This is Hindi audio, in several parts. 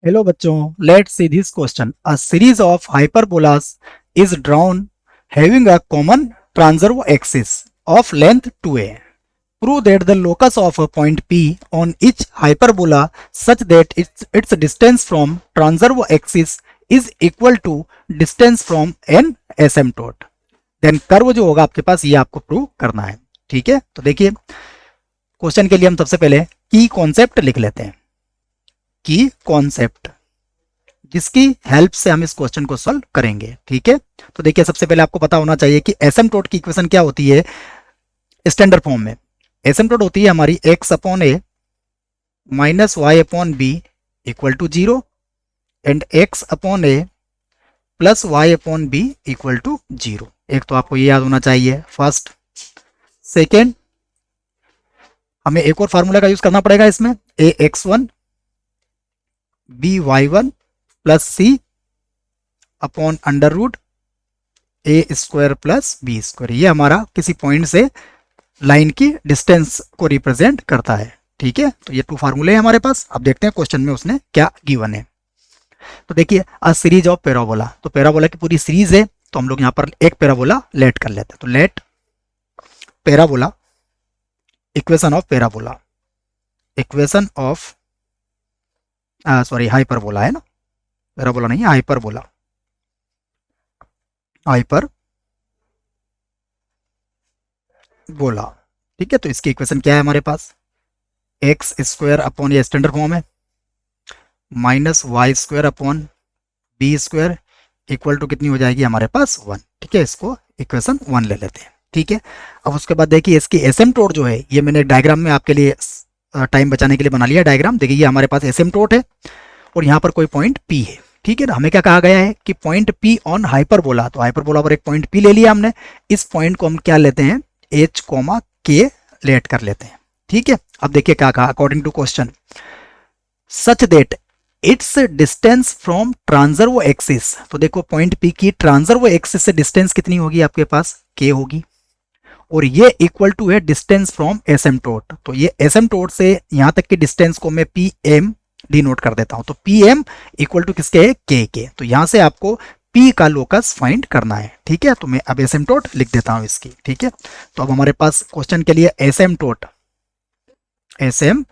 Hello बच्चों, let's see this question. A series of hyperbolas is drawn having a common transverse axis of length 2a. Prove that the locus of a point P on each hyperbola such that its distance from transverse axis is equal to distance from an asymptote. Then curve जो होगा आपके पास ये आपको प्रूव करना है. ठीक है, तो देखिए क्वेश्चन के लिए हम सबसे पहले की कॉन्सेप्ट लिख लेते हैं. की कॉन्सेप्ट जिसकी हेल्प से हम इस क्वेश्चन को सॉल्व करेंगे. ठीक है, तो देखिए सबसे पहले आपको पता होना चाहिए कि एसिम्प्टोट की इक्वेशन क्या होती है स्टैंडर्ड फॉर्म में. एसिम्प्टोट होती है हमारी x upon A minus y upon b equal to 0 and x upon a plus y upon b equal to 0. एक तो आपको ये याद होना चाहिए फर्स्ट. सेकेंड, हमें एक और फार्मूला का यूज करना पड़ेगा इसमें, A X one B Y one plus C upon under root A square plus B square. ये हमारा किसी पॉइंट से लाइन की डिस्टेंस को रिप्रेजेंट करता है. ठीक है, तो ये टू फार्मूले हैं हमारे पास. अब देखते हैं क्वेश्चन में उसने क्या गिवन है. तो देखिए अ सीरीज ऑफ पैराबोला, तो पैराबोला की पूरी सीरीज है, तो हम लोग यहाँ पर एक पैराबोला लेट कर लेते हैं. तो let parabola, equation of parabola, equation of sorry hyperbola है ना, पैराबोला नहीं है, हाइपरबोला, हाइपर बोला. ठीक है, तो इसकी इक्वेशन क्या है हमारे पास, एक्स स्क्वायर अपॉन ये स्टैंडर्ड फॉर्म है minus y square upon B square equal to कितनी हो जाएगी हमारे पास 1. ठीक है, इसको इक्वेशन 1 ले लेते हैं. ठीक है, अब उसके बाद देखिए इसकी एसिम्प्टोट जो है, ये मैंने डायग्राम में आपके लिए टाइम बचाने के लिए बना लिया डायग्राम. देखिए ये हमारे पास एसिम्प्टोट है और यहाँ पर कोई पॉइंट P है. ठीक है ना, हमें क्या कहा गया है कि पॉइंट P ऑन हाइपरबोला, तो हाइपरबोला पर एक पॉइंट P ले लिया हमने. इस पॉइंट को हम क्या लेते हैं, H, K लेट कर लेते हैं. ठीक है, अब देखिए क्या कहा, according to question such that it's distance from transverse axis. तो देखो पॉइंट P की ट्रांसवर्स एक्सिस से डिस्टेंस कितनी होगी आपके पास, K होगी, और ये इक्वल टू है डिस्टेंस फ्रॉम एसिम्प्टोट. तो ये एसिम्प्टोट से यहां तक की डिस्टेंस को मैं PM डिनोट कर देता हूं. तो PM इक्वल टू किसके है, K के. तो यहां से आपको P का लोकस फाइंड करना है. ठीक है, तो मैं अब एसिम्प्टोट लिख देता हूं इसकी. ठीक है, तो अब हमारे पास क्वेश्चन के लिए asymptote, asymptote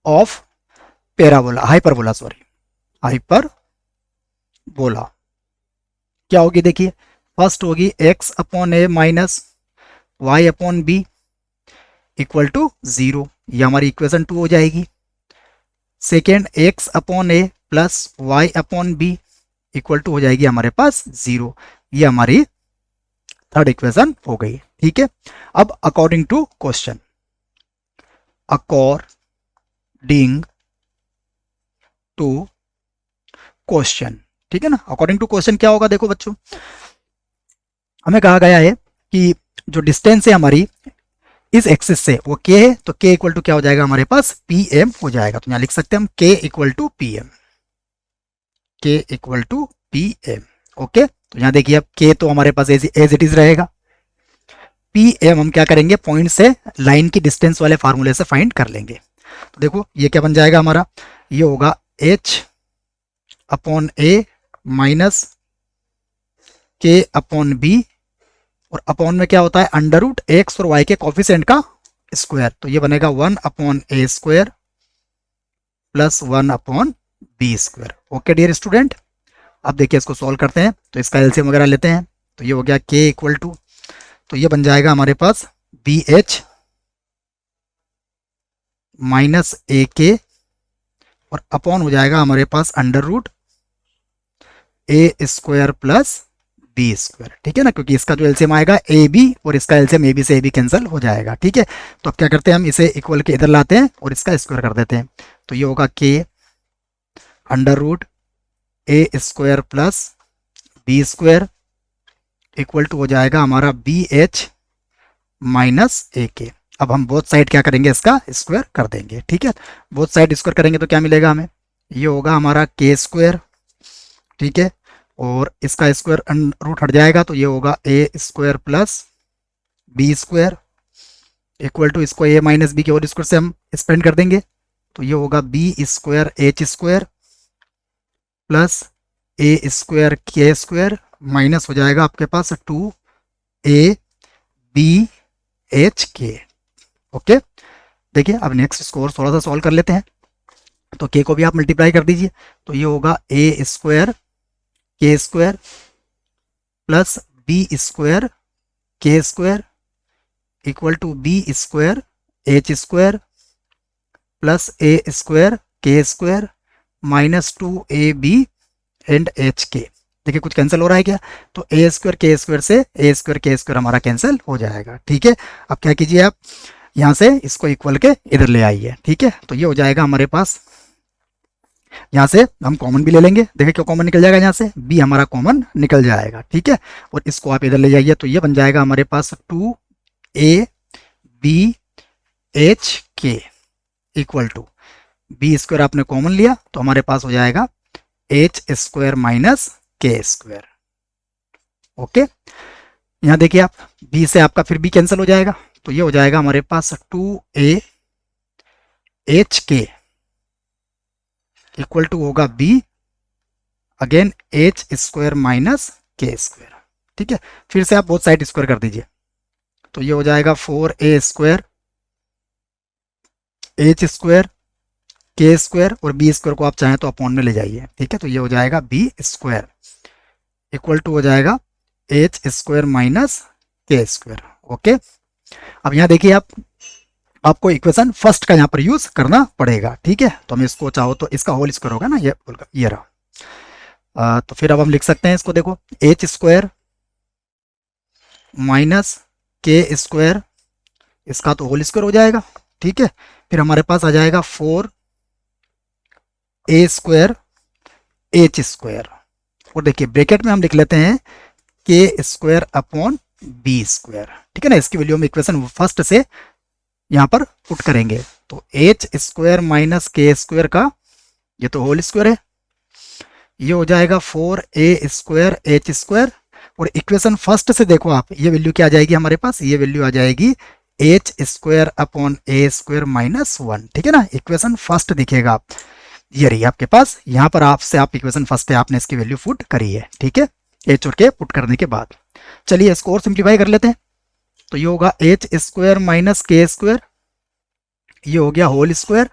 of parabola, hyperbola sorry, hyperbola क्या होगी, देखिए फर्स्ट होगी x upon A minus y upon b equal to 0. ये हमारी इक्वेशन 2 हो जाएगी. Second x upon a plus y upon b equal to हो जाएगी हमारे पास 0. ये हमारी थर्ड इक्वेशन हो गई. ठीक है, अब according to question, according to question, ठीक है ना, अकॉर्डिंग टू क्वेश्चन क्या होगा, देखो बच्चों हमें कहा गया है कि जो डिस्टेंस है हमारी इस एक्सिस से वो k है, तो k इक्वल टू क्या हो जाएगा हमारे पास, PM हो जाएगा. तो यहाँ लिख सकते हैं हम k equal to PM, k equal to PM. Okay, तो यहाँ देखिए अब k तो हमारे पास एज इट इज रहेगा, PM हम क्या करेंगे, पॉइंट से लाइन की डिस्टेंस वाले फार्मूले से फाइंड कर लेंगे. तो देखो ये क्या बन जाएगा हमारा, ये होगा h अपॉन ए माइनस K अपॉन B, और अपॉन में क्या होता है, अंडर रूट एक्स और वाई के कॉफिशिएंट का स्क्वायर. तो ये बनेगा 1 upon A square plus 1 upon B square. Okay dear student, अब देखिए इसको सॉल्व करते हैं. तो इसका एलसीएम वगैरह लेते हैं. तो ये हो गया k इक्वल टू, तो ये बन जाएगा हमारे पास BH माइनस AK और अपॉन हो जाएगा हमारे पास अंडर रूट ए स्क्वायर प्लस बी स्क्वायर. ठीक है ना, क्योंकि इसका जो एलसीएम आएगा AB और इसका एलसीएम AB से AB कैंसिल हो जाएगा. ठीक है, तो अब क्या करते हैं, हम इसे इक्वल के इधर लाते हैं और इसका स्क्वायर कर देते हैं. तो ये होगा k under root A square plus B square equal to हो जाएगा हमारा BH माइनस AK. अब हम बोथ साइड क्या करेंगे, इसका स्क्वायर कर देंगे. ठीक है, बोथ साइड स्क्वायर करेंगे तो क्या मिलेगा हमें, ये होगा हमारा k स्क्वायर. ठीक है, और इसका स्क्वायर रूट हट जाएगा, तो ये होगा A square plus B square equal to, इसको ए माइनस बी के और स्क्वायर से हम स्पेंड कर देंगे. तो ये होगा B square H square plus A square K square minus हो जाएगा आपके पास 2 बी एच के। ओके, देखिए अब नेक्स्ट इसको और थोड़ा सा सॉल्व कर लेते हैं। तो के को भी आप मल्टीप्लाई कर दीजिए, तो ये होगा A square K square plus B square K square equal to B square H square plus A square K square minus 2ab and H K. देखिए कुछ कैंसिल हो रहा है क्या, तो ए स्क्वायर के स्क्वायर से ए स्क्वायर के स्क्वायर हमारा कैंसिल हो जाएगा। ठीक है, अब क्या कीजिए आप यहाँ से इसको इक्वल के इधर ले आइए। ठीक है, तो ये हो जाएगा हमारे पास, यहाँ से हम कॉमन भी ले लेंगे। देखिए क्यों कॉमन निकल जाएगा, यहाँ से बी हमारा कॉमन निकल जाएगा। ठीक है, और इसको आप इधर ले जाइए, तो ये बन जाएगा हमारे पास 2ab H k equal to B square आपने कॉमन लिया तो हमारे पास हो जाएगा H square minus k square. Okay, यहाँ देखिए आप बी से आपका फिर बी कैंसिल हो जाएगा, तो ये हो जाएगा हमारे पास 2a h k equal to होगा b again h square minus k square. ठीक है, फिर से आप बोथ साइड स्क्वायर कर दीजिए, तो ये हो जाएगा 4a square H square K square और बी स्क्वायर को आप चाहें तो अपॉन में ले जाइए। ठीक है, तो ये हो जाएगा बी स्क्वायर इक्वल टू हो जाएगा H square minus k square. Okay, अब यहाँ देखिए आप, आपको इक्वेशन फर्स्ट का यहाँ पर यूज करना पड़ेगा। ठीक है, तो हम इसको चाहो तो इसका होल स्क्वायर होगा ना, ये रहा। तो फिर अब हम लिख सकते हैं इसको, देखो H square minus k square, इसका तो होल स्क्वायर हो जाएगा। ठीक है, फिर हमारे पास आ जाएगा 4a स्क्वायर एच स्क्वायर, और देखिए ब्रैकेट में हम लिख लेते हैं के स्क्वायर अपॉन बी स्क्वायर। ठीक है ना, इसकी वैल्यू हम इक्वेशन फर्स्ट से यहाँ पर पुट करेंगे, तो H square minus k square का ये तो होल स्क्वायर है, ये हो जाएगा 4a स्क्वायर एच स्क्वायर, और इक्वेशन फर्स्ट से देखो आप, ये वैल्यू क्या आ जाएगी हमारे पास, ये वैल्यू आ जाएगी H square upon A square minus 1। ठीक है ना, इक्वेशन फर्स्ट दिखेगा आप, ये रही आपके पास, यहाँ पर आपसे आप इक्वेशन फर्स्ट है, आपने इसकी वैल्यू पुट करी है। ठीक है, एच और के पुट करने के बाद चलिए इसको और सिंप्लीफाई कर लेते हैं, तो ये होगा H square minus k square, ये हो गया होल स्क्वायर,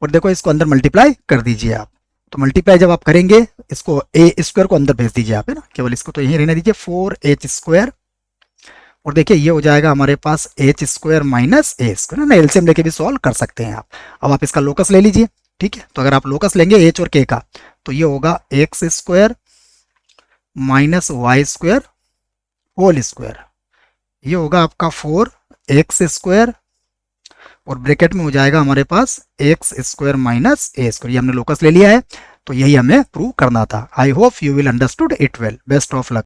और देखो इसको अंदर मल्टीप्लाई कर दीजिए आप, तो मल्टीप्लाई जब आप करेंगे इसको ए स्क्वायर को अंदर भेज दीजिए आप, है ना, केवल इसको तो यहीं रहने दीजिए 4h स्क्वायर, और देखिए ये हो जाएगा हमारे पास एच स्क्वायर माइनस ए स्क्वायर ना, एलसीएम लेके भी सॉल्व कर सकते हैं आप। अब आप इसका लोकस ले लीजिए। ठीक है, तो अगर आप लोकस लेंगे एच और के का, तो ये होगा x square minus y square whole square, ये होगा आपका 4x स्क्वायर, और ब्रैकेट में हो जाएगा हमारे पास एक्स स्क्वायर माइनस ए स्क्वायर, ये हमने लोकस ले लिया है, तो यही हमें प्रूव करना था। I hope you will understood it well. Best of luck.